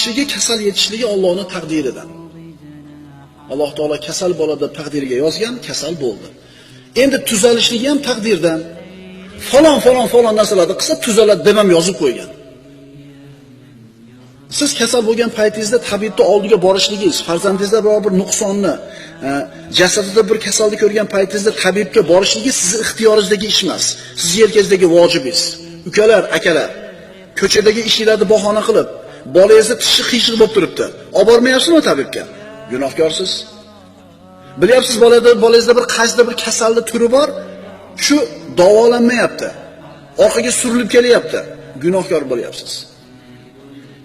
kishiga kasal yetishligi Allohning taqdiridan. Alloh taolo kasal bo'ladi taqdiriga yozgan, kasal bo'ldi. Endi tuzalishligi ham taqdirdan. Falon narsalarni qilsa tuzaladi deb ham yozib qo'ygan. Siz kasal bo'lgan paytingizda tabibning oldiga borishligingiz, farzandingizda biror bir nuqsonni, jasadida bir kasallik ko'rgan paytingizda tabibga borishligingiz sizning ixtiyoringizdagi ish emas. Sizning yelkangizdagi vojibingiz. Ukalar, akalar, ko'chadagi ishinglarni bahona qilib, bolangizni tishi qiyshiq bo'lib turibdi. Olib bormayapsizmi tabibga? Gunohkorsiz. Bilyapsiz, bolangizda bir qaysidir bir kasallik turi bor, shu davolanmayapti. Orqaga surilib kelyapti. Gunohkor bo'lyapsiz.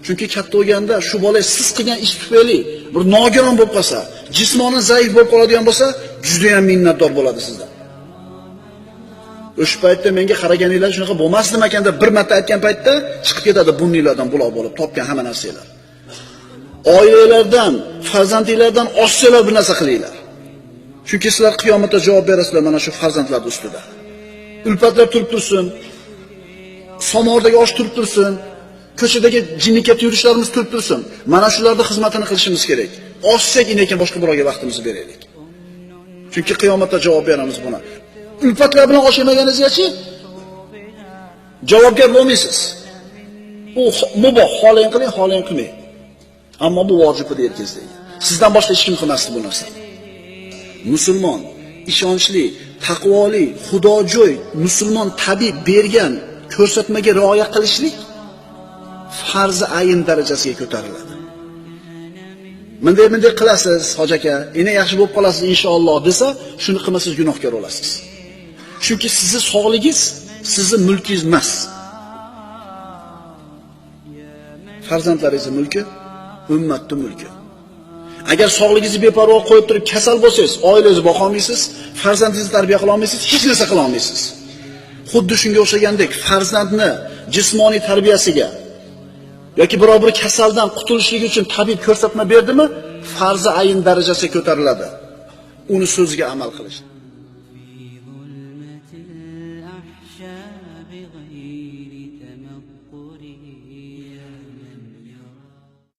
Chunki katta bo'lganda shu bola siz qilgan ish tufayli bir nogiron bo'lib qolsa, jismonan zaif bo'lib qoladigan bo'lsa, juda ham minnatdor bo'ladi sizdan. O'sha paytda menga qaraganinglar shunaqa bo'lmasdim ekan deb bir marta aytgan paytda chiqib ketadi bunnilardan buloq bo'lib topgan hamma narsalar. Oilalardan, farzandinglardan oshsalar bir narsa qilinglar. Chunki sizlar qiyomatda javob berasizlar mana shu farzandlar ustida. Ulfatlar turib tursin, somordagi osh turib tursin, ko'chadagi jinnikat yurishlarimiz turib tursin. Mana shularda xizmatini qilishimiz kerak. Oshsak ekan boshqa birovga vaqtimizni beraylik. Chunki qiyomatda javob beramiz buni. Ulfatlar bilan oshmaganingizgacha javobgar bo'lmaysiz. U muboh, xohlang qiling, xohlang qilmang. Ammo bu vojib edi erkingizdagi. Sizdan boshqa hech kim qilmasdi bu narsani. Musulmon, ishonchli, taqvoli, xudojo'y musulmon tabib bergan ko'rsatmaga rioya qilishlik farzi ayn darajasiga ko'tariladi. Bunday qilasiz, hoji aka, eni yaxshi bo'lib qolasiz inshaalloh desa, shuni qilmasangiz gunohkor bo'lasiz. Chunki sizning sog'ligingiz sizning mulkingiz emas. Farzandlaringiz mulki, ummatning mulki. Agar sog'ligingizni beparvo qo'yib turib kasal bo'lsangiz, oilangizni boqa olmaysiz, farzandingizni tarbiya qila olmaysiz, hech narsa qila olmaysiz. Xuddi shunga o'xshagandek farzandni jismoniy tarbiyasiga yoki biror bir kasaldan qutulishligi uchun tabib ko'rsatma berdimi, farzi ayn darajasiga ko'tariladi. Uni so'ziga amal qilish.